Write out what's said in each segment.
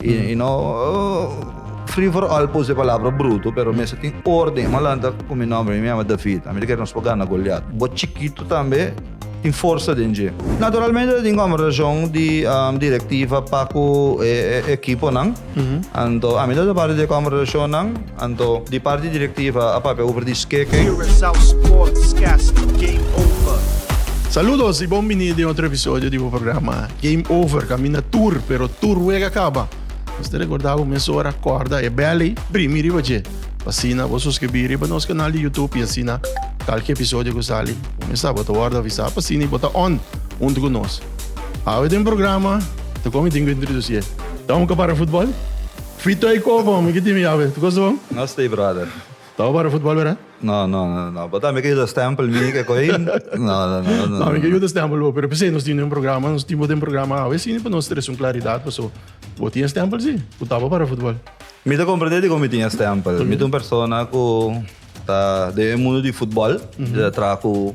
You know, free for all po sa palavra bruto, pero may sa ting ordem, malanda kung may nome, may ama David. Ami quer nos pagar na Goliath. Bot chiquito também tem força dentro. Naturalmente tem uma relação de diretiva para o equipo nang. Anto ami da parte de uma relação nang, anto di parte diretiva a papel over disqueque. South Sportscast Game Over. Saludos y bienvenidos a otro episodio del programa Game Over. Camina tour, pero tour huega acaba. Você recordava começou a acordar e bem primeiro dia. Assina, você subscrever para nosso canal de YouTube e assina qualquer episódio que sale. Começar a botar avisar para assina e botar on junto conosco. Aí tem um programa, então como tenho que introduzir. Então para futebol? Fito aí como, me que time ave. Tu gostou? Não sei, brother. Tá para futebol, verdade? Não. Bota me que da stempel me que coi. Não. Não, me que eu stempel, pero pensei nós tínhamos um programa, nós tínhamos um programa, a ver se para nós ter uma claridade, pessoal. Vou tinha stempel sim, botava para futebol. Me te compreende como me tinha stempel. Me uma persona que tá de mundo de futebol, já trago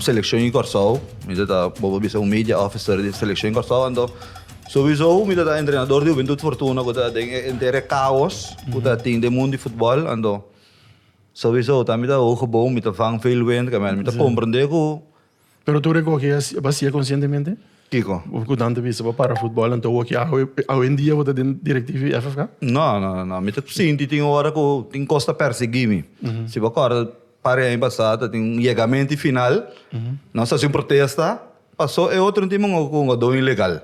seleção em Corsol, me tá bobo bisa media officer de seleção em Corsol, então sowieso me tá treinador de Juventud Fortuna, que tá de inteiro caos, que tá tem de mundo de futebol, então sowieso tá me tá o bom, me tá fang veel win, que me tá compreender que. Pero tu recorrias vacía conscientemente? Kiko? O tanto vista para futebol, então o que hoje em dia você tem diretivo FFK? Não. Me tá sinto tem hora que tem costa perseguir-me. Se você agora para aí passada tem chegamento final, não se protesta. Passou é outro time com do ilegal.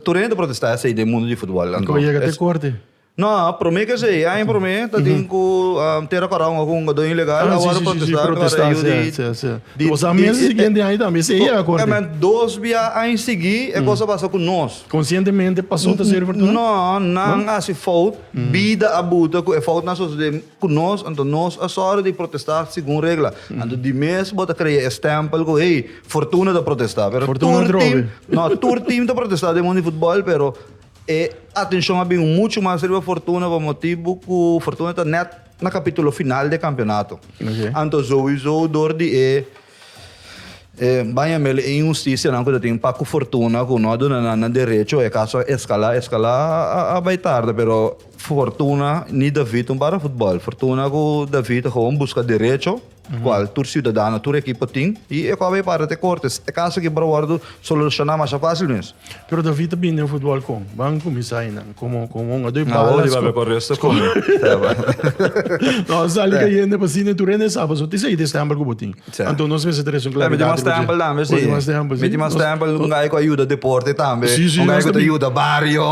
Tu rende protestar esse de mundo de futebol. Como chega até corte? Não, promete que sei, aí promete, tá tem que ter a corão com do ilegal, agora protestar, sim. Os amigos seguinte aí também, sei a corte. Mas dois via aí seguir, é coisa passou com nós. Conscientemente passou a ser verdade? Não, assim falta, vida abuta, é falta nós com nós, então nós a hora de protestar segundo regra. Então de mês bota criar stempel com, hey, fortuna de protestar, pero tour team de protestar de mundo de futebol, pero atenção a bem muito mais serve a Fortuna por motivo que Fortuna está net na capítulo final do campeonato. Então sowieso door de banha mele injustiça não que tem para Fortuna que não dona na direito é caso escalar a vai tarde, pero Fortuna nem David para futebol. Fortuna que David gewoon busca direito. Qual tur cidadano, tur equipa tem e é qual para te cortes. É caso que para o solucionar mais fácil nisso. Pero David também no futebol com, vamos começar aí como um dois balas. Não, vai para o resto como. Não, sali que ainda para cine tu rende sabe, só te sei de stempel que botin. Então nós vamos ter claro. Meti mais stempel também, sim. Meti mais stempel, um gajo que ajuda deporte também. Um gajo que ajuda barrio.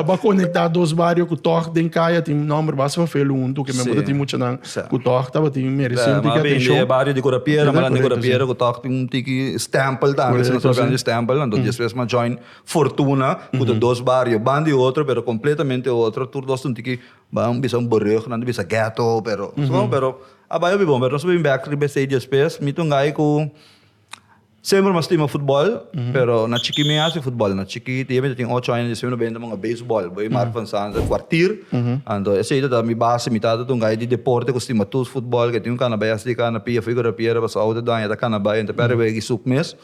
Vai conectar dois barrios que toque tem caia, tem número basta para um, tu que mesmo tem muito não. Que toque tem merecendo que atenção. É barrio de Curapieira, mas de Curapieira que toque tem tiki stempel também, se nós falamos de stempel, então depois uma join Fortuna, que tem dois barrios, bandi outro, pero completamente outro, tur dois tem tiki, bang bisa borrego, não bisa ghetto, pero abaio bom, pero nós vamos back ribe sei depois, me tungai com sempre mas time futebol, pero na chiqui me hace futebol, na chiqui tem 8 anos, sempre bem mga baseball, boy Mark van Sanz, quartier, ando esse aí da mi base mitad do gai de deporte, costuma tudo futebol, que tem um cana baias de cana pia figura pia, mas auto da da cana baia, então pera vai submes.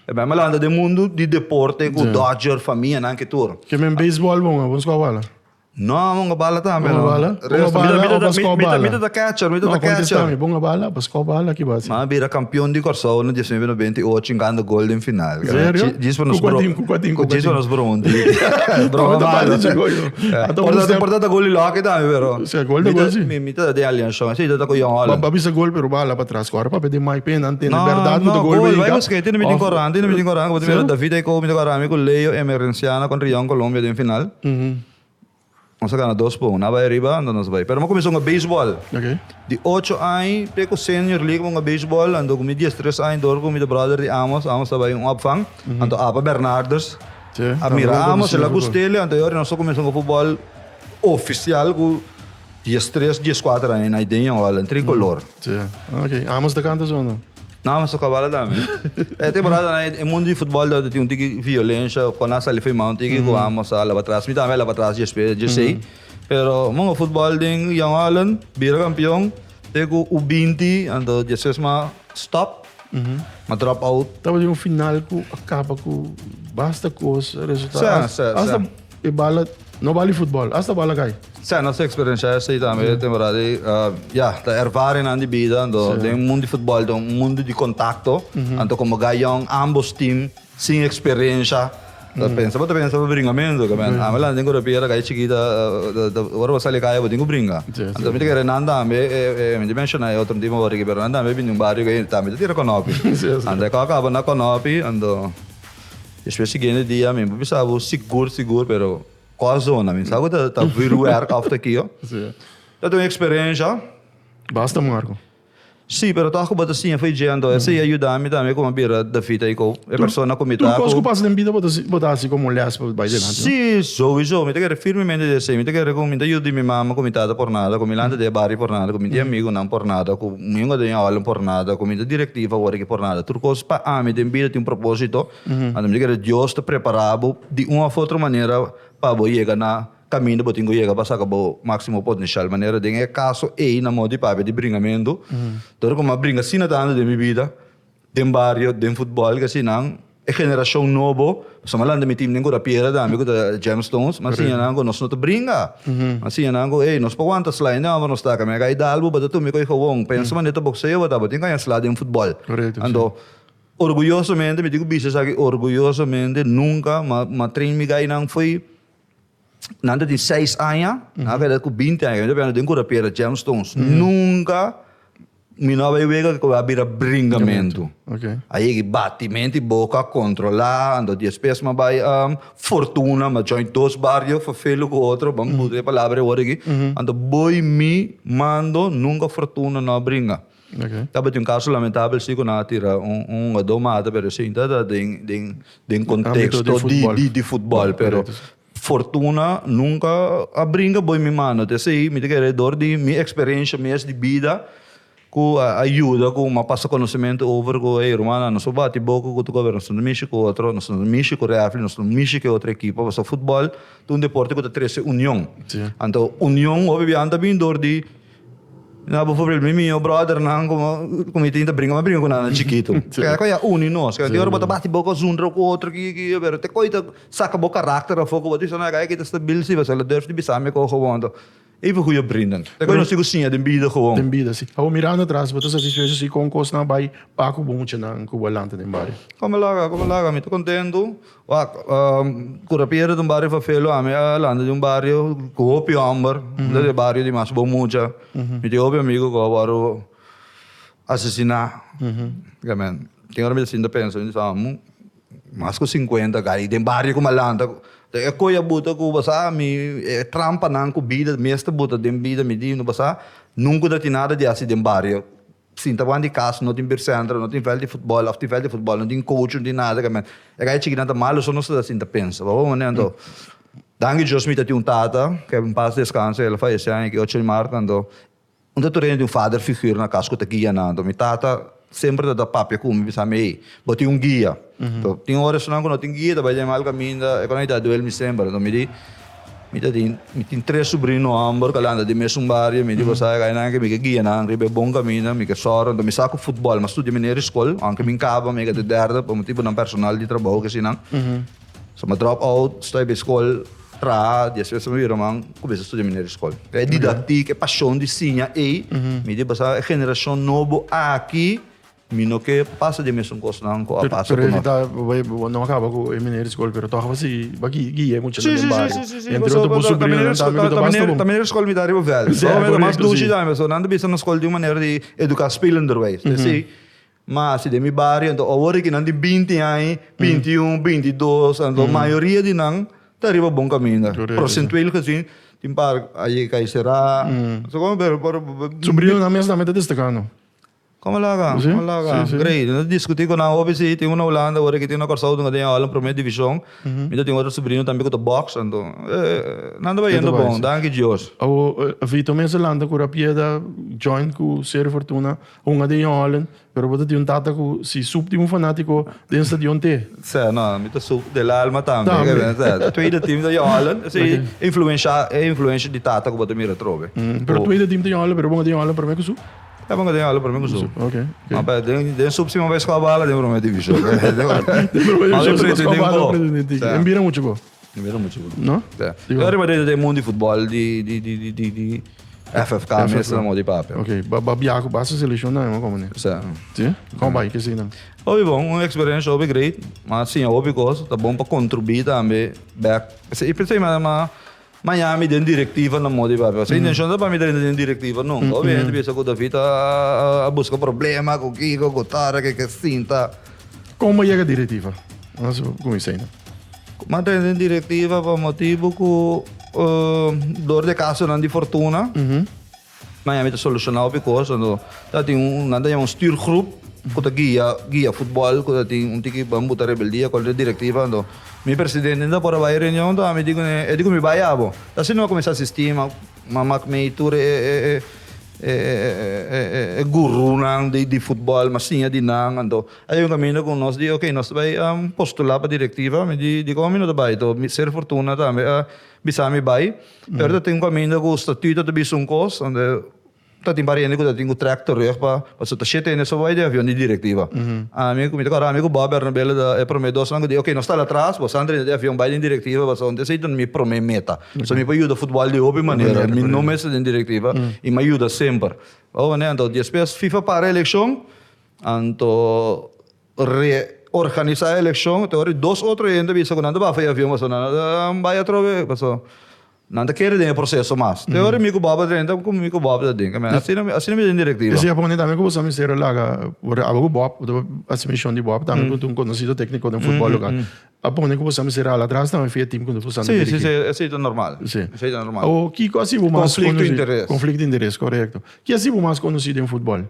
É bem malanda de mundo de deporte, com Dodger, família, não que tour. Que men baseball bom, vamos com a bola. Não, mga bala também. Mga bala? Mita da catcher. Bunga bala, basco bala, que base. Mas vira campeão de Corsol no 1998, chegando golden final. Sério? Diz para nos Burundi. Portanto, gol lá que também, pero. Se gol de gol sim. Mita da aliança, assim, da com Young Holland. Babisa gol pero bala para trás, agora para pedir mais pena, antena, verdade, no gol. Vai com skate, não me tem corante, porque David aí com me corante com Leo Emergenciana contra Rio Colômbia de final. Nós ganhamos 2 pontos, na vai arriba, não nos vai. Pero nós começamos a beisebol. De 8 anos, pego senior league com a beisebol, ando com 13 anos, dor com meu brother de Amos também opvang, ando Apa Bernardes. A mira Amos, ela gostele, ando eu nós começamos a futebol oficial com 13, 14 anos, na ideia, olha, tricolor. Ok, Amos da canta zona. Não, mas só cavalo também. É temporada no mundo de futebol tem um tique violência, quando nós ali fomos um tique com Amos lá atrás, me também lá atrás já sei. Pero mga futebol ding Young Holland, bira campeão, tego o 20, ando já sei mas stop, mas drop out. Tava de um final que acaba com basta coisa resultado. e bala, não vale futebol, hasta bala cai. Sim, nossa experiência é essa também, temporada. Da ervaring na vida, tem mundo de futebol, um mundo de contato, então como ganham ambos times sem experiência. Pensa para bringamento, que man. Lá tenho que repetir a chiquita, agora você lhe cai, eu tenho que brincar. Então me diga nada, me menciona outro tipo agora que nada, me vim um barrio que tá, me tira conopi. Anda com a cabo na conopi, ando. Especialmente dia, me pensava seguro, pero qual zona, me sabe que tá viru aircraft aqui, ó. Eu tenho experiência. Basta, Marco. Sim, pero toco bota assim, foi dizendo, essa ajuda-me também como bira da fita aí com a pessoa como tá. Tu coisa que passa na vida botar assim como mulheres para vai delante. Sim, sowieso, me te firmemente desse, me te quero como me ajuda minha mamãe como tá por nada, como ilante de bari por nada, como amigo não por nada, como minha de aula por nada, como diretiva agora que por nada. Tu coisa para me tem vida tem um propósito, ando me quero Deus te preparado de uma ou outra maneira para chegar na caminho botinho chega para sacar o máximo potencial maneira de é caso na modo de papo de bringamento todo como brinca assim na tanda de minha vida de barrio de futebol que assim não é geração novo só malando meu time nem gora piera da amigo da Gemstones mas assim não nós não te brinca assim não nós para quantas slide não nós está que me cai dalbo bota tu me coi com pensa maneta boxeio bota botinho ganha slide em futebol ando orgulhosamente me digo bicho sabe orgulhosamente nunca ma treino me ganha não foi nada de 6 anos, agora com 20 anos, eu tenho que repetir Gemstones. Nunca me não vai ver que vai abrir bringamento. Aí batimento e boca, controlar, ando de espécie, mas vai fortuna, mas join dois barrios, fafelo com outro, vamos mudar a palavra agora aqui. Ando boi me mando, nunca fortuna não brinca. Tapi tem um caso lamentável, se que não tira domada, pero sim, tem contexto de futebol, pero fortuna nunca a brinca boi me mano te sei me te querer dor de minha experiência minha de vida com ajuda com uma passa conhecimento over com romana não só bate boca com o governo no México outro no México Real no México outra equipa mas o futebol um deporte que tem 13 união então união obviamente bem dor de na por exemplo meu brother não como tenta brincar com nada chiquito que é uni nós que agora bota bate boca zundra com outro que ver te coita saca boca caráter a foco bota isso na que está stabil se você deve de bisame com gewoon even goeie vrienden te coita sigo sim de vida gewoon de vida sim ao mirando atrás bota essa situação se com coisa na vai paco bom na cubalante de barrio como lá me tô contento curapira de um barrio fafelo a minha landa de um barrio copio amber de barrio de mais bom mucha me deu meu amigo que agora assassinar gamen tem hora me assim da pensa mais com 50 cara de barrio como landa é coisa buta com basa me trampa não com vida mesmo buta de vida me diz no basa nunca dá nada de assim de barrio sim, tá bom de casa, não tem centro, não tem veld de futebol, of veld de futebol, não tem coach, não tem nada, que man. É que aí chiquinha tá mal, só não se dá assim da pensa, vamos né, então. Danke Deus me tem tata, que em paz descanse, ela faz esse ano que 8 de março, então. Onde tu tem um father figure na casa que tá guia nando, me tata sempre dá papel com me sabe, botei um guia. Então, tem horas não tem guia, vai de mal caminho, é quando tá duel me sempre, então me diz me tem 3 sobrinhos ambos que andam de mesmo barrio, me digo sai ganhar que me que guia não, que bom caminho, me que soro, então me saco futebol, mas estudo na escola, anche me cava, me que de derde, por motivo não personal de trabalho que assim não. So me drop out, estou na escola, tra, de vezes me viram man, começo a estudar na escola. É didática, é paixão de sinha e me digo a geração nova aqui Mino que passa de mesmo coisa não com a passa pero ele não acaba com o mineiro escola pero toca assim aqui guia muito no barrio entre outro busso brilhante também escola me dá riba velho mas do jeito mas não ando pensando na escola de uma maneira de educar spelenderwijs assim mas se de mi barrio então agora que não de 20 anos 21 22 então a maioria de não tá riba bom caminho percentual que assim tem par aí cai será so como pero sobrinho na mesa também tá destacando Como lá, great. Eu discuti com a OBC, tem uma Holanda, agora que tem uma corção, tem aula para primeira divisão. Então tem outro sobrinho também com o box, então nada vai indo bom, danke Deus. A Vitor mesmo Holanda com a pieda join com o Ser Fortuna, uma de Holland, pero você tem tata com se subtimo fanático dentro de onde? Sim, não, me tá sub de lá alma também, o tweede team de Holland, assim influência de tata que você mira trove. Pero o tweede team de Holland, pero bom de Holland para mim com É bom que tem aula para mim com isso. Ok. Mas tem subcima vez com a bala, tem para mim divisão. Tem para mim divisão com a bala, presidente. Embira muito bom. Vero mo siguro. No? Pero rin ba din mundo di football di FFK mesmo mo di papel. Ok, babiaco basta seleção não, como né? Sa. Sim? Como vai que sim não? Obi bom, uma experiência obi great, mas sim, obi coisa, tá bom para contribuir também back. E pensei mas Miami den diretiva na modi papel. Sa intention da para mim den diretiva não. Obviamente bisa ko David a buscar problema com Kiko, com Tara, que sinta. Como chega a diretiva? Nós como isso ainda. Mantém diretiva para motivo que dor de caso não de fortuna. Miami está solucionado because tem um stuurgroep que guia futebol, que tem tiki bambu da rebeldia com a diretiva. Mi presidente ainda para vai reunião, então me digo me vai abo. Assim não começar a assistir, mas me tour guru nang di football masinha di nang ando ayun kami na kung nos di okay nos bay postular pa direktiva me di kami no bay to ser fortuna ta bisa mi bay pero tem kami na ko statuto to bisungkos ando tating barian ko tating ko tractor reh pa paso ta shete ne so bay de avion di direktiva ami ko amigo Bob Bernabella da promedos lang di okay nos está lá atrás vos andre de avion bay di direktiva paso onde sei mi prometa so mi poi do futebol de open maneira mi nome é di direktiva e me ajuda sempre né então depois FIFA para a eleição então reorganizar a eleição teoria dois outros ainda bisa quando vai fazer avião paso nada vai atrove paso nada quer de processo mais teoria mico baba ainda como mico baba da dinga mas assim me diretiva esse japonês também como sabe ser lá algo Bob assim missão de Bob também com um conhecido técnico de futebol local japonês como sabe ser lá atrás também fez time quando funciona sim é normal sim é normal o que assim o mais conflito de interesse correto que assim o mais conhecido em futebol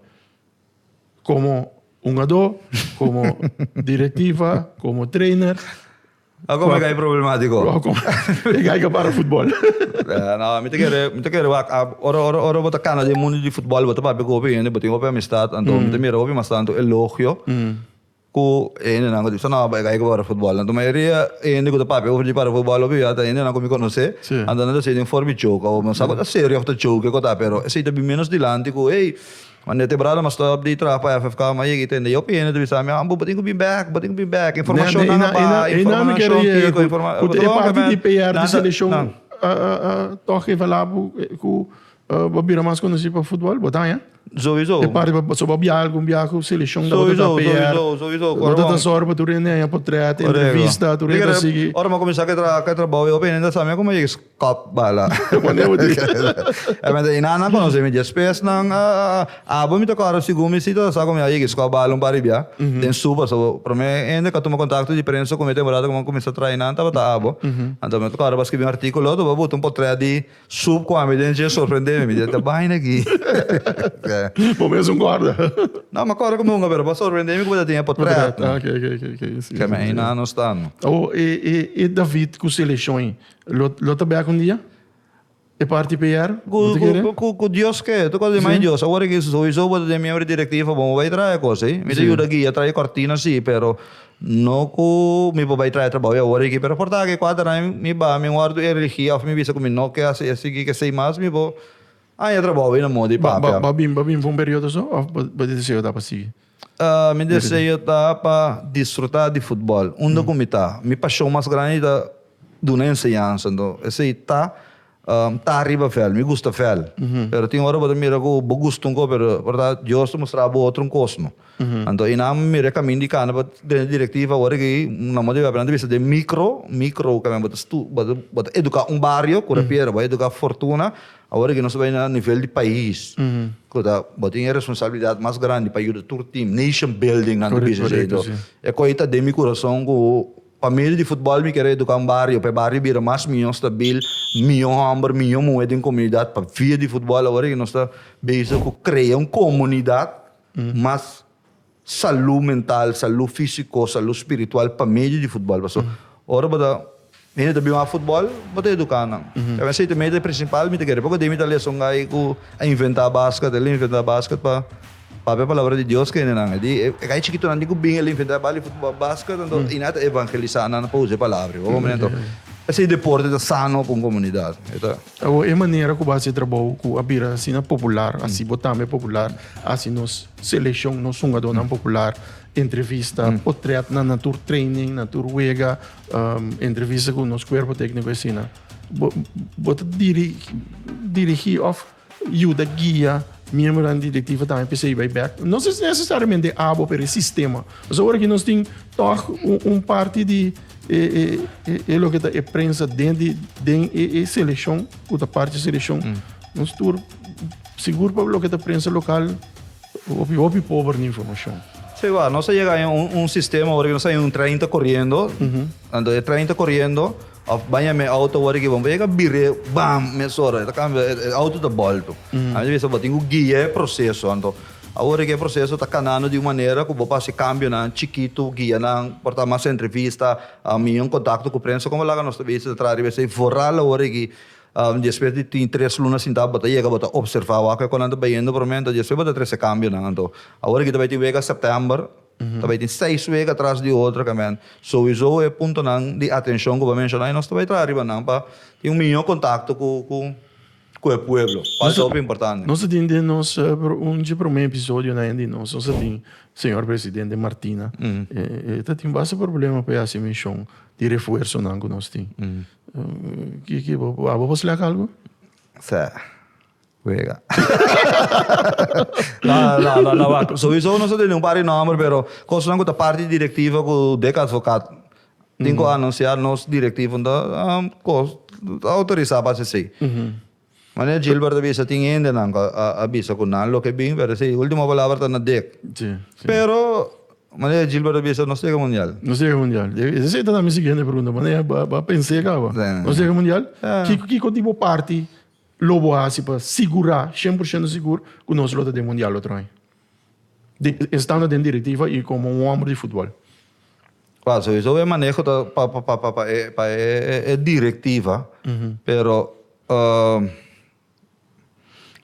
como jogador como diretiva como trainer. Como é problemático? É para futebol. Não, me te quero ora bota cana de mundo de futebol bota para go bem, bota go para amistad, então me te mira ouvir mas tanto elogio. Ko não disso não vai para futebol. Então maioria go para ouvir para futebol ouvir até não me conhece. Então não sei de forma joke, mas sabe da série after joke que tá, pero sei também menos dilante ko, hey, Mano, te brada mas stop di trapa FFK mas kita hindi. Eu penso de bisa minha ambo bating ko be back. Informação na ba, informação que ko informação. O parte de PR de seleção toque valabo ku babira mas conhecido para futebol, botanha. Sowieso. De parte sobre bialgo seleção da bota PR. Sowieso. Bota sorba tu rene a portrait, entrevista, tu rene sigi. Ora mo começar que trabalho eu penso sa minha como é scop bala. Mas inana conoce me despes nang abo mi to cara sigumi sito sa como aí scop bala paribia. Den suba so para mim ainda que toma contato de prensa com temporada como começar a treinar tava abo. Então me to cara basta que um artigo do babu um portrait de sub com a me den surpreender me tá bem aqui. Pô, mesmo guarda. Não, mas agora como pero para surpreender me como tinha portrait. Ok. Que me ainda não está. Oh, e David com seleção, lo também com dia? E parte PR? Com Deus que, tu coisa mais Deus. Agora que sowieso vou ter minha diretiva, bom vai trazer coisa, me ajuda aqui a trazer cortina sim, pero no ko me vai trazer trabalho agora aqui, pero porta que quadra me guardo energia, me visa como não que assim que sei mais me vou eu trabalho na moda e papel. Babim, por um período só? Ou pode dizer que para seguir? Me desejo para desfrutar de futebol. Comitar. Minha paixão mais grande da ensinança. Então, esse tá arriba fel. Me gusta fel. Pero tem hora para mira ko gusto ko pero verdade Deus mostrava outro cosmo. Então, inam mira caminho de cana para diretiva agora que na moda vai aprender vista de micro que bota educar barrio, correpiera, vai educar fortuna. Agora que nós vamos a nível de país, que tem a responsabilidade mais grande para ajudar o time, nation building na business. É coisa de meu coração que família de futebol me quer educar barrio, para barrio vira mais milhão stabil, milhão hambre, milhão moeda em comunidade para via de futebol. Agora que nós está bem com criar uma comunidade, mas saúde mental, saúde físico, saúde espiritual para meio de futebol. Ora para Ini tapi mah futebol, bota educar não. Eu sei também a principal, me quer porque demi talia songai ku inventar basket para a palavra de Deus que não. Di kai chiquito não digo bem ele inventar futebol basket, então inata evangelizar na pause palavra. O momento esse deporte é sano para uma comunidade. Então, A maneira que você trabalha com a bira assim popular, assim botame popular, assim nos seleção, nos jogador popular, entrevista, portrait na natur training, natur wega, entrevista com nos corpo técnico assim, né? Bota dirigir of ajuda guia, membro da diretiva também pensei vai back. Não sei se necessariamente abo para o sistema, mas agora que nós temos toch parte de é o que a prensa dentro de seleção, outra parte de seleção, nós tur seguro para o que a prensa local o pobre de informação. sei lá, nós chegamos a um sistema agora que nós temos 30 correndo, ando 30 correndo, banha me auto agora que vamos pegar bire, bam, me sora, auto da volta. A gente vai ter um guia processo, ando. Agora que o processo está canando de maneira que o papai se cambia na chiquito, guia na porta mais entrevista, a mim um contato com a prensa, como lá nós também se trata de ser forral agora que depois de 3 lunas sem dar, bota chega bota observar o que quando anda bem no momento, depois bota 3 cambia na então. Agora que também tem vega setembro, também tem 6 vega atrás de outra também. Sowieso é ponto não de atenção que eu mencionar, nós também trabalhamos não para ter melhor contato com o pueblo. Isso é importante. Nós temos para um episódio na Andy, nós temos senhor presidente Martina. Tem bastante problema para essa missão de reforço não que nós temos. Que você lhe algo? Sim. Juega. No. Sowieso nós temos par de números, pero coisa não que a parte diretiva com o DEC advogado. Tenho que anunciar nosso diretivo da autorizar para se Mas Gilbert avisa tinha ainda não avisa com nada que bem, pero sim, última palavra está na DEC. Sim. Pero mas Gilbert avisa não chega mundial. Não chega mundial. Essa é a minha seguinte pergunta, mas pensei que não chega mundial. Que tipo parte lobo assim para segurar 100% seguro que o nosso lote de mundial outro ano. Estando dentro diretiva e como um homem de futebol. Claro, isso é manejo para diretiva, pero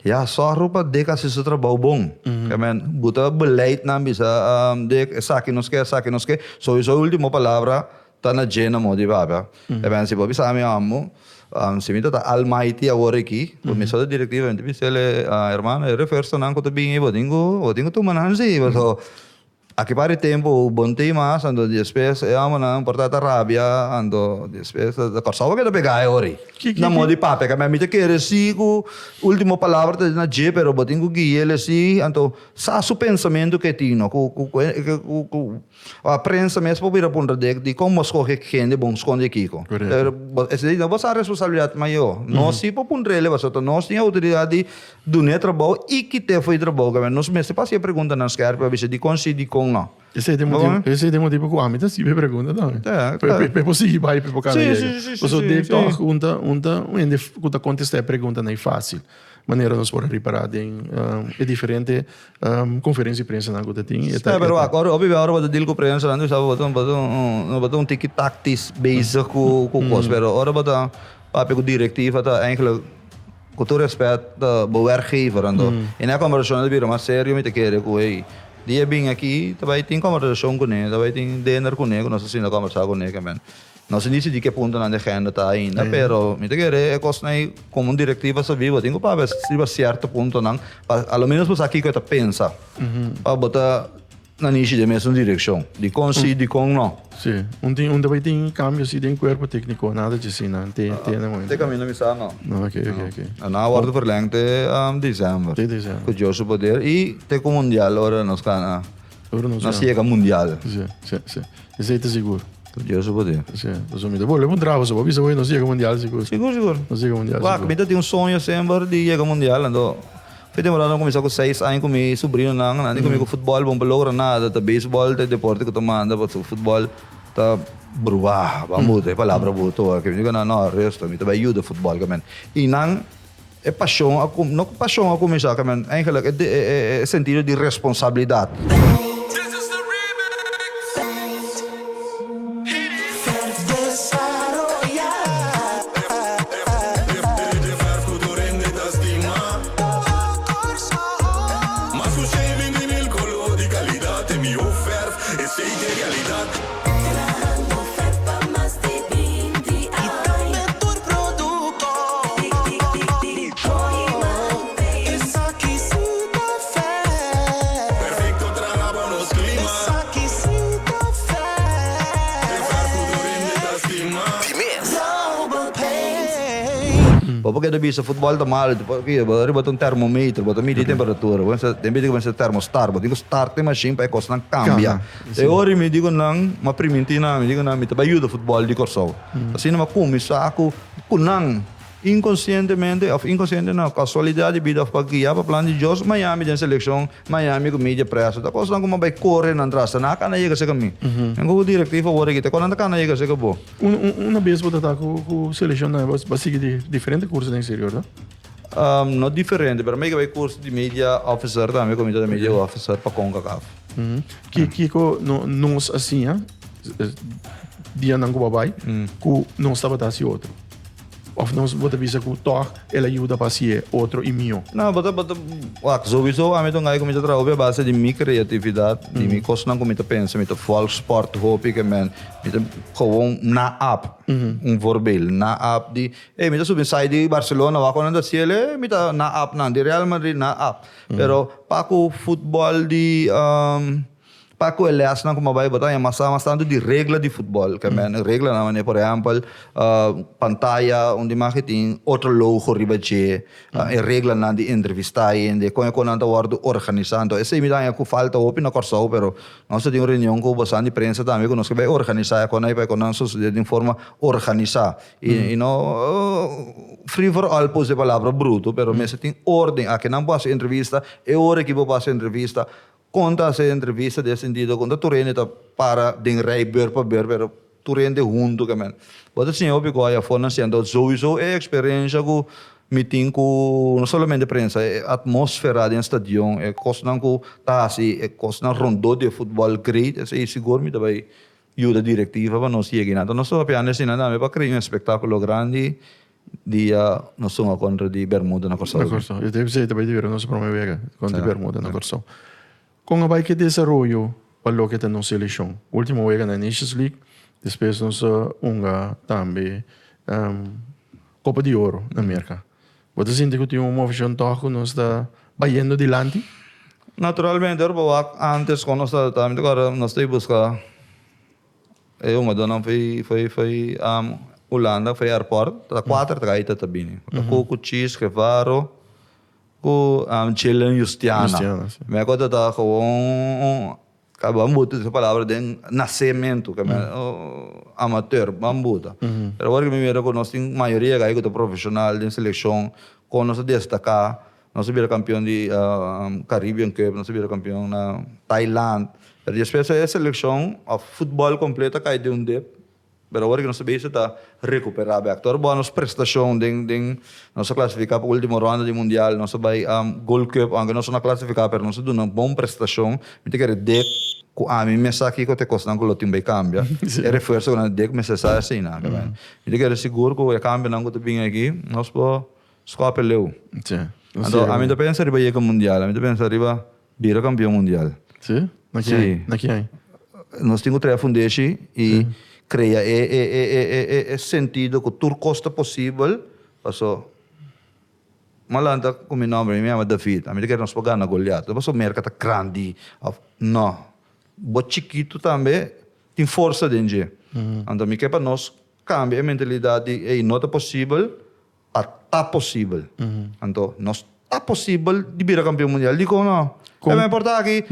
ja, só roupa de que se trabalho bom. Kamen, buta beleid na bisa de saki nos que. Sowieso última palavra tá na gena mo di baba. Kamen se bobi sa mi amo. Se me tá almighty agora aqui, começou da diretiva, então se ele irmão, reforço não que tô bem, eu tenho tu mananzi, então aqui para tempo bom tem mais, ando depois é uma porta rabia, ando depois da corção que da pegar agora. Na moda de papo, que me que recibo última palavra na G, pero botinho guia ele assim, então sa su pensamento que tinha, a prensa mesmo para ponta de como escolher quem é bom escolher aqui. Esse não você a responsabilidade maior. Nós se por ponta ele, você nós tem autoridade do net trabalho e que te foi trabalho, que nós mesmo passa a pergunta nas quer para ver se de conseguir com não. Esse é o motivo que o Amit se me pergunta também. É possível vai para o cara. Você deve estar contestar a pergunta não é fácil. Maneira nós podemos reparar é diferente conferência de prensa na que tem. Pero agora vou deal com prensa, não estava botar tactics basic com coisa, pero agora botar papel diretiva tá eigenlijk com todo respeito da werkgever ando. E na conversação de mais sério me te querer com ele. Dia bem aqui, também tem conversação com ele, também tem dinner com ele, nós assim conversar com ele, man. Nós não sei de que ponto na agenda está ainda, pero me te querer é coisa aí como diretiva só vivo, tenho para ver se vai certo ponto não, ao menos você aqui que eu pensa, para botar na niche de mesma direção, de conseguir com não. Sim, também tem câmbio assim em corpo técnico, nada de assim, não tem não. Tem caminho missar não. Não, ok. Na hora verlengd dezembro. Tem dezembro. Com José poder e tem com mundial agora nós can nós chega mundial. Sim. Isso aí tá seguro. José poder. Sim, os homens depois levam trava, só avisa hoje nós chega mundial seguro. Seguro. Nós chega mundial. Claro, que tem um sonho sempre de chegar mundial, ando. Foi demorado começar com 6 anos com meu sobrinho não comigo futebol, bom logra nada, tá beisebol, tá deporte que tomando, mas futebol tá bruah, vamos ter palavra botou, que diga não, resto, me também ajuda futebol, kamen. E não é paixão, não paixão a começar, kamen, eigenlijk é sentido de responsabilidade. Porque daí sa futebol tá mal, porque bota termômetro, bota medir temperatura, tem que ser termostar, bota start a machine para costa não cambia. E ora me digo não, ma primintina, me digo não, me tá ajuda futebol de corso. Assim não começa ako kunang inconscientemente, of inconsciente não, casualidade de vida para guiar para plano de Deus, Miami de seleção, Miami com mídia pressa, da coisa não como vai correr na entrada, na cana chega a mim. Então o diretivo agora que quando na cana chega a bom. Uma vez você tá com seleção, você seguir diferente curso no exterior, não? Não diferente, mas meio que vai curso de media officer também, como de media officer para CONCACAF. Que nós assim, dia não com babai, que não estava assim outro. Of nós bota visa que toh ela ajuda para si outro e mio. Não, bota sowieso a mim então aí como eu trabalho base de minha criatividade, de minha coisa não como eu penso, eu folk sport hoop que man, eu gewoon na app, voorbeeld na app de, eu subi sai de Barcelona, wa quando da cielo, eu na app não de Real Madrid na app, pero paco futebol de Paco elias não como vai botar mas tanto de regra de futebol que man regra na maneira por exemplo pantalla onde marketing outro logo ribache regra na de entrevistar e de quando anda word organizando esse me dá que falta open na corso pero nós temos reunião com bastante de prensa também que nós que vai organizar quando aí vai com nós de forma organizar e não free for all pose palavra bruto pero mas tem ordem aqui não passa entrevista é hora que vou passar entrevista conta essa entrevista de sentido quando tu rende para den rijber para ver pero tu rende junto que man bota assim eu pego aí fora sendo sowieso é experiência com meeting com não somente prensa é atmosfera dentro do estádio é coisa não com tá assim é coisa não rondou de futebol great é seguro me também ajuda diretiva para nós seguir então nós só apenas assim nada para criar espetáculo grande dia nós somos contra de Bermuda na Corso. Eu devo dizer também de ver nós promover contra Bermuda na Corso. Com a vai que desenvolveu para lo que tem na seleção. Último vez na Nations League, depois nós unga também Copa de Ouro na América. Você sente que tem uma visão toque nós está indo adiante? Naturalmente, antes quando nós estávamos agora nós estamos buscando uma dona foi Holanda foi airport, tá 4 traíta também. Com cheese, crevaro ko Chilean Justiana. Me acordo da com acabamos de essa palavra de nascimento, que é amateur, bambuta. Pero agora que me mira com nós tem maioria que é profissional de seleção, com nós destacar, nós vira campeão de Caribbean Cup, nós vira campeão na Thailand. Pero depois a seleção, a futebol completa cai de dep. Pero agora que nós sabemos está recuperar bem. Agora boa nossa prestação nós classificar para o último ronda de mundial, nós vai Gold Cup, ainda nós não classificar, pero nós damos uma boa prestação. Me tem que dec com a mim me aqui que te costa não o time vai cambiar. É reforço quando dec me sai assim, né? Me tem que seguro que o cambio não que tu vem aqui, nós vou escapar leu. Sim. Então a mim tá pensando riba ir mundial, a mim tá pensando riba vira campeão mundial. Sim. Naqui. Nós temos três fundações e cria é sentido que tudo costa possível, passo malanta como nome me chama David, a mim quer nós pagar na Goliath, passo mercado grande, não, bo chiquito também tem força dentro, então me quer para nós cambiar a mentalidade é não é possível, a tá possível, então nós tá possível de virar campeão mundial, digo não. É me importa aqui,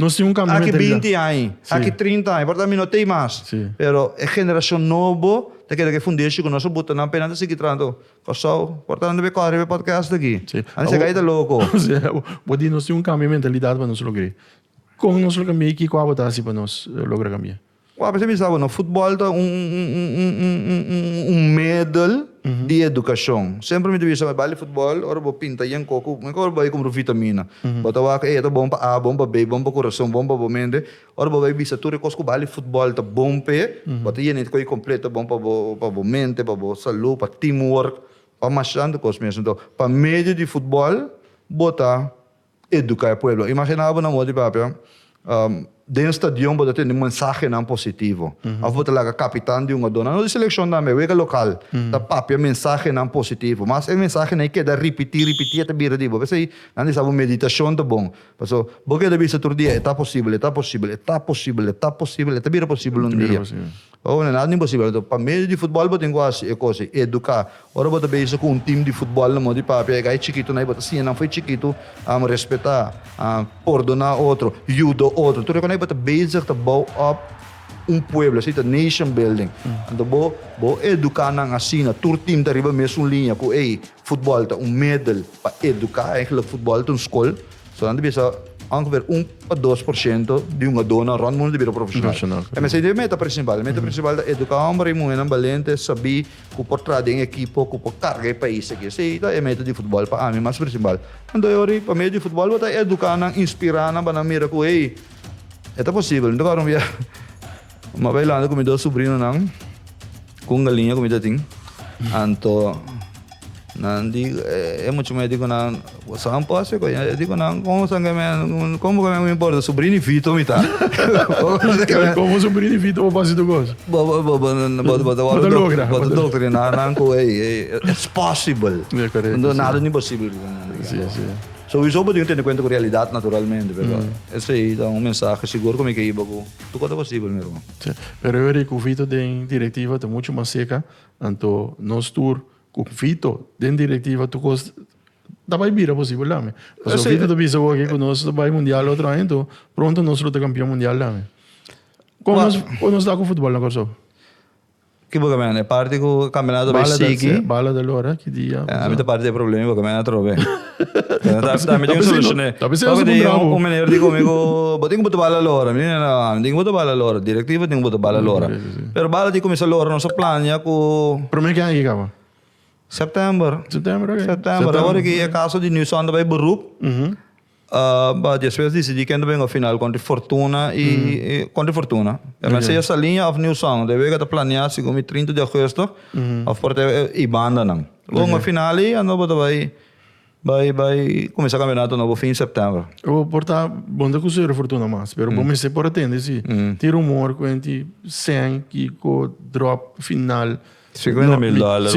aqui 20 anos, aqui 30 anos, importa a mim não tem mais. Pero é geração nova, te quer que funde-se com nosso botão na pena de seguir trando. Pessoal, portanto, vai correr o podcast aqui. Aí você cai de louco. Pode nós ter cambio de mentalidade para nós lograr. Como nós logramos aqui, qual é a para nós lograr cambiar? Você me sabe, no futebol é medal de educação. Sempre me diz, vale futebol, ora vou pintar em coco, mas agora vai com vitamina. Bota lá que é bom para A, bom para B, bom para coração, bom para mente. Ora vai bisa tu recos que vale futebol tá bom pe, bota aí nem coi completo bom para mente, para saúde, para teamwork, para machando coisas mesmo. Então, para meio de futebol, bota educar o povo. Imaginava na moda de papel. dentro do stadium pode ter um mensagem não positivo. Ou pode lá capitão de uma dona, não de seleção também, o local, tá papi a mensagem não positivo, mas a mensagem não é que dá repetir até vira de boa. Porque não é uma meditação tá bom. Porque porque da vista todo dia, está possível, até vira possível um dia. Oh, não é nada impossível. Então, para meio de futebol, eu tenho quase educar. Ora, eu vejo com um time de futebol, não de papi, é chiquito, não é assim, não foi chiquito, respeitar, perdonar outro, ajudar outro. Tu reconhece que bezig te bouw op pueblo, assim, nation building. Então, vou educar nang assim, tur team da riba mesmo linha, com futebol tá medal para educar, eigenlijk futebol tá escola. So, não bisa ongeveer 1 a 2% de uma dona rond mundo de profissional. Mas a meta principal é educar para um menino valente, saber que por trás de equipo, que por carga país aqui. Isso é a meta de futebol para mim, mais principal. Então, eu para meio de futebol, vou educar, inspirar, para mira que é possível. Então, agora eu uma vez lá, eu me sobrinho com galinha, comida ting. Então, nanti muito mais digo não, são posse que eu digo não, como que me importa sobrinho Vito me tá. Como sobrinho Vito o base do gosto. Bota doutrina não que it's possible. Não nada impossível. Sim. Sowieso pode ter em conta com a realidade naturalmente, pero esse aí dá mensagem seguro como é que iba com tudo é possível mesmo. Pero eu que o Vito tem diretiva tá muito mais seca, então nós tour com Vito tem diretiva tu gosta da vai vir possível lá, mas o Vito também sabe que nós vai mundial outro ano, então pronto nós seremos campeão mundial lá. Como nós dá com futebol na Corso? Que bagaimana? É parte do campeonato vai seguir. Bala da Lora, que dia. A minha parte é problema, bagaimana trove. Tá, me tem solução, né? Talvez seja um menino diz comigo, tenho que botar bala Lora, menina, tenho que botar bala Lora, diretiva tenho que botar bala Lora. Pero bala tem que começar Lora, nossa plania com Para mim que é acaba. Setembro, ok. agora que é caso de New Sound vai beroep. Mas depois decidi que ainda bem ao final contra Fortuna e contra Fortuna. Mas se essa linha of New Song deve que planear segundo 30 de agosto, of porte e banda não. Logo no final aí ando vai começar o campeonato no fim de setembro. O porta bom da coisa Fortuna mas, pero bom se por atender se ter humor com 100 que co drop final. $50,000.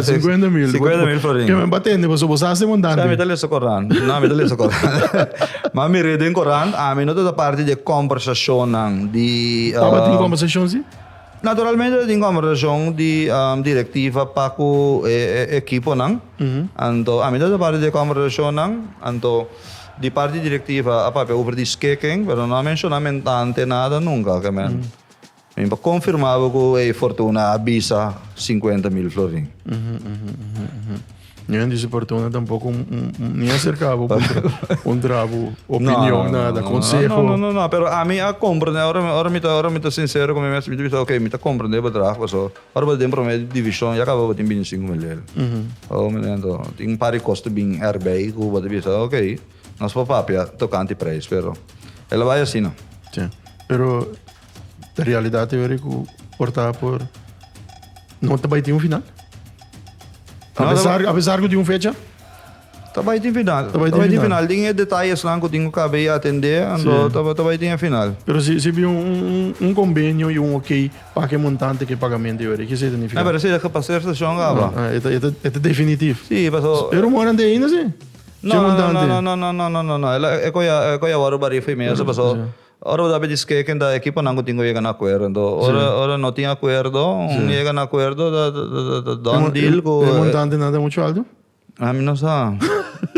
50,000 florin. Que me batendo, você está montando. Me dá Coran. Não, me dá Coran. Mas me rede em Coran, a mim não toda parte de conversação de Tem conversação sim? Naturalmente tem conversação de diretiva para o equipo não. Então, a mim toda parte de conversação não. Então, de parte diretiva a papel over diskeking, pero não mencionamente nada nunca, que man. Eu confirmava que a Fortuna avisa 50,000 florin. Nem disse Fortuna tampouco nem acercava um travo, opinião, nada, conselho. Não, pero a mim a compra, né? Ora me tá sincero com minha me ok, me tá comprando de badrag, so. Ora vai dentro de divisão e acaba batendo 25,000. Oh, menino, tem pari custo bem erbij, que vai dizer, ok, nós vamos papia tocante preço, pero ela vai assim, não. Sim, pero a realidade é que portar por não vai ter final. Apesar de fecha? Vai ter final. Tem detalhes lá que eu tenho que atender, então vai ter final. Pero se viu um convênio e ok para que montante que pagamento é que se tem final. Mas se a passação acaba. É definitivo. Sim, passou. Pero moram de ainda sim. Não. Ela é que agora o barulho foi mesmo, passou. Ora dapat diskekin da equipa nang kuting ko na acuerdo. Ora no tinha acuerdo, llega na acuerdo da deal ko. O montante nada muito alto? A mim não sabe.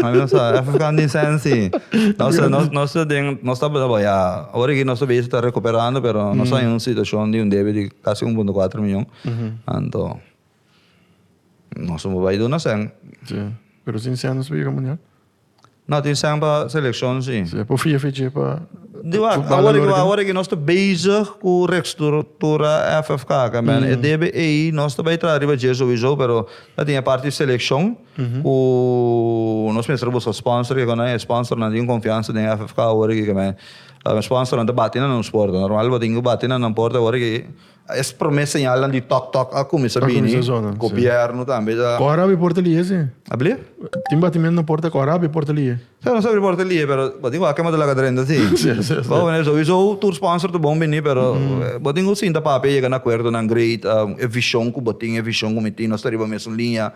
É ficando insensi. Nós tá já. Agora que nosso base está recuperando, pero nós estamos em uma situação de débito de quase 1,4 milhão. Então, nós vamos vai do na sen. Sim. Pero sin sen não subir mundial. Não tem sen para seleção sim. É por fia fecha para agora que nós estamos bezig com a reestrutura FFK, man. E deve aí nós também trabalhamos de sowieso, pero tem a parte de seleção, o nós pensamos o sponsor que quando é sponsor não tem confiança em FFK agora que man. sponsor não batina não esporte normal botinho batina não porta agora que esse promessa señalan de toc a começa bem governo também já Corabi porta ali sim. abrir Tem batimento na porta Corabi porta ali. não sabe porta ali pero botinho a cama de la cadrenda sim bom né so tour sponsor do bom bem pero botinho sim da pape chega na acordo na great vision com botinho vision com metin nós estaria mesmo linha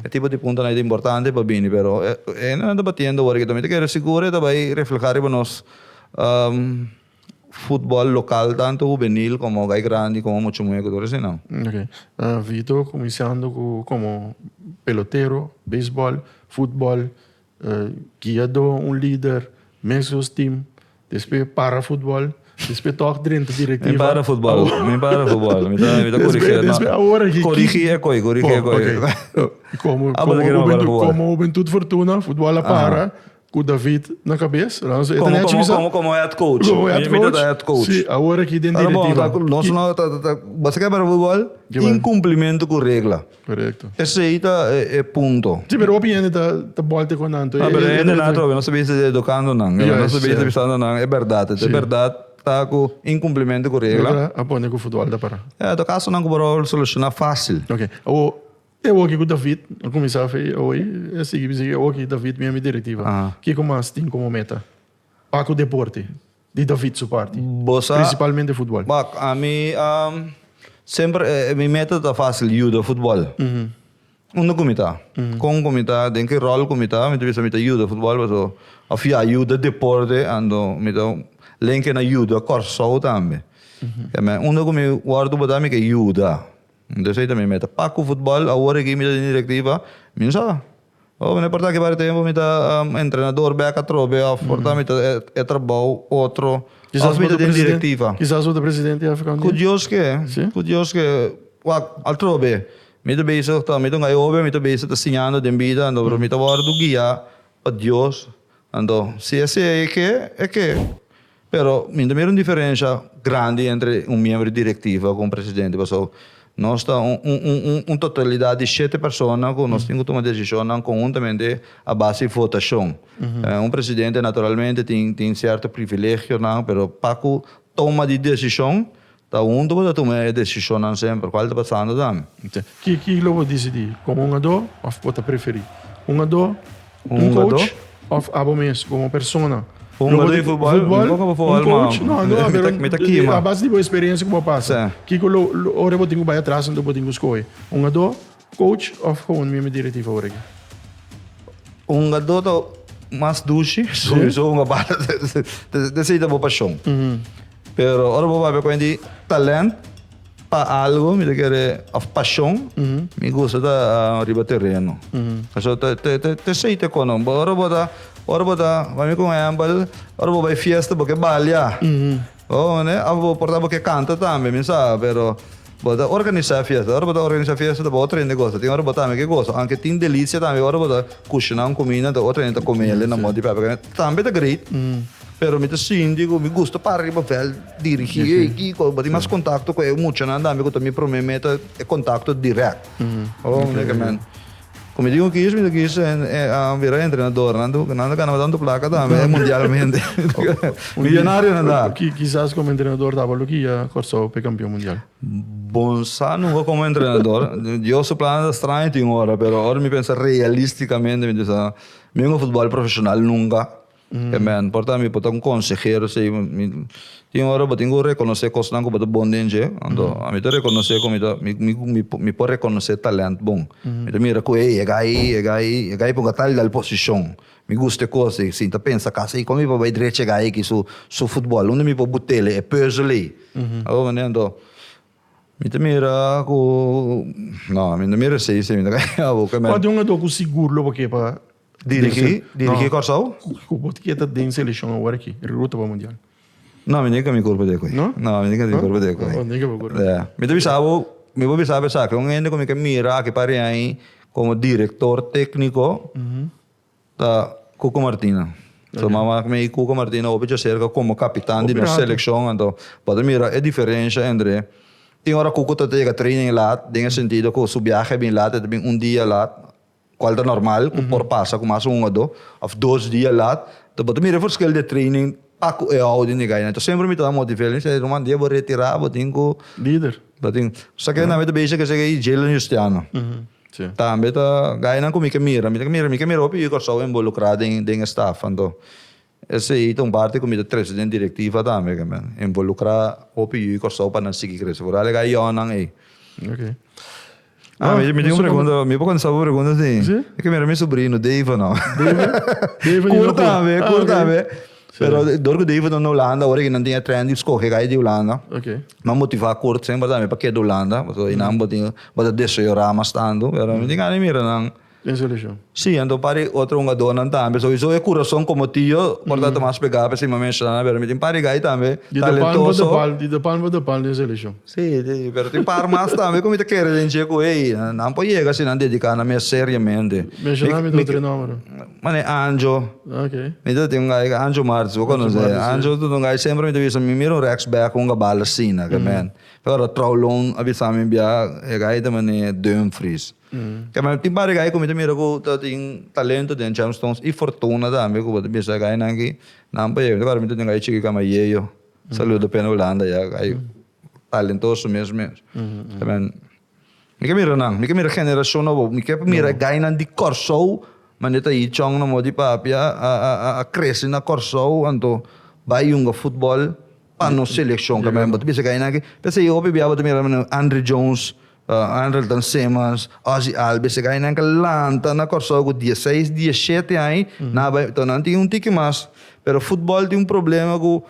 é tipo de ponto é importante para bem pero é não debatendo agora que também quero seguro também refletir para nós futebol local, tanto juvenil como gai grande, como mucho muy jugadores, ¿no? Ok. Vito começando como pelotero, béisbol, futebol, guiado líder, mesos team, depois para futebol, depois toque dentro diretiva. Me para futebol, me está corrigindo. Depois agora que corrige. Como Juventude Fortuna, futebol para. Com o David na cabeça. Como head coach. Como head coach. Sim, agora que dentro diretiva. Você quer para futebol? Incumprimento com regra. Correto. Esse aí é ponto. Sim, mas a opinião da volta com Nanto. Mas é não sabia se educando não. Não sabia se pensando não. É verdade. É verdade. Está com incumprimento com regra. Apone com o futebol da para. Do caso não cobrou solucionar fácil. Ok. Eu aqui com o David, eu comecei a fazer, eu aqui David, minha diretiva. Que como tem como meta? Para o deporte, de David sua parte. Principalmente futebol. A mim, sempre, minha meta está fácil, ajuda futebol. Uma comita. Com comita, tem que rol comita, me devia me ajuda futebol, mas a ajuda deporte, ando, me dá link na ajuda, corso também. Uma comita, guardo para mim que ajuda. Então, isso aí também meta. Para o futebol, agora que me dá diretiva, me sabe. Oh, não importa que para tempo, me dá treinador, beca, trobe, porta, me dá trabalho, outro. Quizás me dá diretiva. Quizás o presidente ia ficar. Curioso que al trobe, me dá beijo, me dá gaiobe, me dá beijo, está sinhando de vida, ando, me dá guardo guia, a Deus, ando. Se esse é que. Pero, me dá uma diferença grande entre membro diretiva com o presidente, pessoal. Nós temos uma totalidade de 7 pessoas que nós temos que tomar decisão conjuntamente a base de votação. Presidente, naturalmente, tem certo privilégio, mas para a toma de decisão, está para tomar decisão sempre. Qual está passando também? Que eu vou decidir? Como um ador, ou pode preferir? Um coach, ou abo mesmo, como pessoa? De futebol, coach, a base de boa experiência como passa. Que ora eu tenho que ir atrás, então eu tenho que escolher. Um ador, coach ou com a minha diretiva agora? Ador mais duche, sou uma bata dessa boa paixão. Pero ora vou ver quando talento para algo, me quer a paixão, me gosta da riba terreno. Então te sei te cono, ora vai com embal, ora vai festa porque balha. Né? Avo portar porque canta também, me sabe, pero bota organizar a festa, ora bota organizar a festa da outra negócio, tem ora botar me que gosto, anche tem delícia também, ora bota cozinhar comida da outra gente comer ele na moda de pepe, também tá great. Pero me sindico, mi gusto para arriba vel dirigir aqui, bati mais contato com eu muito, não anda, me gusta me promete é contato direto. Né, que man. Como digo que isso, me quis virar treinador, não ganha tanto placa também, mundialmente. Milionário não dá. Quizás como treinador dava o que ia corso para campeão mundial. Bom, não como treinador. Eu sou plano estranho tem hora, pero agora me pensa realisticamente, me diz, meu futebol profissional nunca. Portanto, me pode consejero, sei, tem hora eu tenho que reconhecer coisas que eu bom dentro, então, a mim te reconhecer como me pode reconhecer talento bom. Então, mira que é gai por tal da posição. Me gusta coisa, sim, tá pensa casa e como eu vou direito chegar aí que su futebol, onde me pode botar é puzzle. Então, me te mira com não, me mira sei, me dá a boca. Pode ador com seguro porque para dirigir corso? Pode que tá dentro seleção agora aqui, ruta para mundial. Não, me nega me corpo de coi. Não, me nega me corpo de coi. Não, nega me corpo. Me te bisavo, me vou bisavo sabe, um ende como que mira que pare aí como diretor técnico da Cuco Martina. So mama me Cuco Martina o pecho cerca como capitão de nossa seleção, então pode mira a diferença entre tem hora Cuco tá tega training lá, tem sentido que o viaje bem lá, tem dia lá, qual é normal, por passa com mais ou 2 dias lá, então pode mira o verschil de training Paco é áudio de ganha. Então sempre me dá motivação. Se não mandei vou retirar, vou tenho Líder. só que na verdade beijo que cheguei gelo Justiano. Sim. Também tá ganha não comigo mira opi eu sou involucrado em staff então esse aí então parte comigo presidente diretiva também que man involucrar opi eu sou para não seguir crescer por ali ganha não aí. Ok. Me tem uma pergunta, me pode contestar uma pergunta assim. É que meu sobrinho Dave não. Dave curta. Pero dorgo Dave na Holanda, agora que não tinha treino de escolher ganha de Holanda. Ok. Mas motivar curto sempre também para que de Holanda, porque inam botinho, bota descer ramas tanto, pero me tinha nem mira não. Tem seleção. Sim, então para outro jogador também. So isso é coração como tio, portanto mais pegar para cima mencionar, pero me tem para ganhar também. Talentoso. De depan tem seleção. Sim, pero tem para mais também como te quer gente que ei, não pode chegar se não dedicar na minha seriamente. Mencionar-me do treinador. Mane Anjo. Ok. Me tem um gajo Anjo Martins, vou conhecer. Anjo tu um gajo sempre me diz me miro Rex back com a bala sina, que man. Pero Traulon avisame bia, é gajo também Dumfries. Que mas tem para gajo como também eu tem talento dentro Jamstones e fortuna também que eu bisa gajo nangi não pode agora me tem gajo chique como eu saludo pela Holanda já gajo talentoso mesmo também me que mira geração nova me que mira gajo nan de corso mas neta aí chong no modi papia a crescer na corso anto vai futebol para no seleção que mas bisa gajo nangi pensei eu bebia também Andre Jones Anderton Simmons, Ozzy Alves, que ainda lanta na corso com 16, 17 aí, então não tem tique mais. Pero futebol tem problema com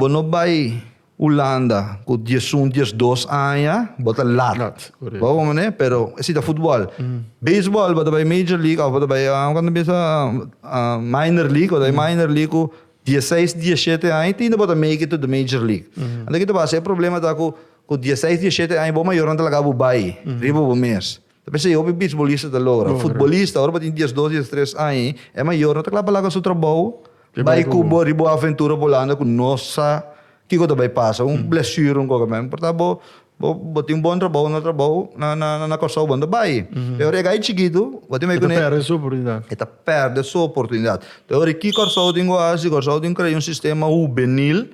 não vai Holanda com 11, 12 anos, bota lat. Vamos né? Pero esse da futebol. Baseball bota vai Major League, ou bota vai quando bisa Minor League, ou da Minor League com 16, 17 anos, ainda bota make it to the Major League. Então que tu vai ser problema tá com 16, 17 anos, bom maior não talaga o bai, ribo o mês. Tapi eu be beisbolista da logra, futebolista, agora tem 10, 12, 13 anos, é maior não talaga palaga seu trabalho, vai cubo ribo aventura bolando com nossa, que coisa vai passar, blessure coisa mesmo, portanto, botar bom trabalho na coisa bom da bai. Eu regai chiquito, botar meio que perde sua oportunidade. Eta perde sua oportunidade. Então, aqui corso tem criar um sistema juvenil,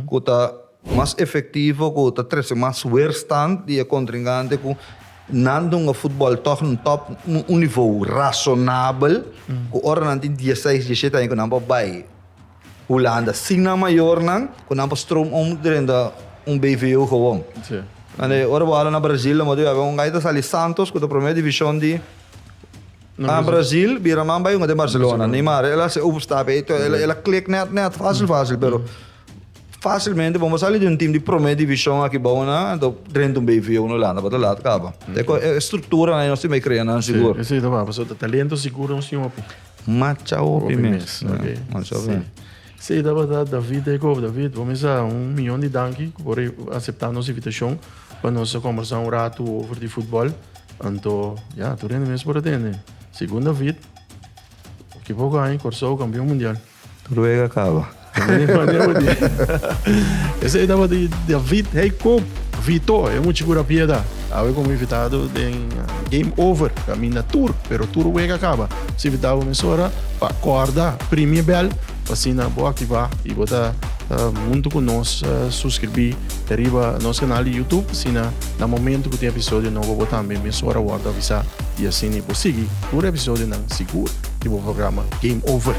que tá mais efetivo, que está trazendo mais weerstand de contrincante, que não o futebol toca no top, um nível razonável, que ora não tem 16, 17 anos que não vai Holanda, sim na maior não, que não stroom dentro BVU gewoon. Sim. Ora vou na Brasil, mas eu gaita sali Santos, que é a primeira divisão de na Brasil, vira mamba de Barcelona. Neymar, ela se obstava, ela clica net fácil, pero facilmente vamos sair de time de primeira divisão aqui bom na do dentro do BVU no Holanda, para lá acaba. É estrutura aí nós temos que criar, não seguro. Sim, tá bom, mas o talento seguro não se opi. Macha opi mesmo. Ok. Sim, David, vamos a 1 milhão de danki por aceitar nossa invitação para nós conversar um rato over de futebol. Então, já, tu rende mesmo por atender. Segundo David, que pouco aí, Corsou campeão mundial. Tudo bem, acaba. Esse aí estava de David Heiko Vito, é muito segura piada. Aí como invitado em Game Over, caminha tour, pero tour é que acaba. Se invitava uma emissora, para acordar, primeiro bel, para assinar, boa ativar e botar muito com nós, subscrever, arriba nosso canal de YouTube, assina no momento que tem episódio novo, botar também emissora, guarda avisar e assim, por seguir, por episódio não seguro, tipo o programa Game Over.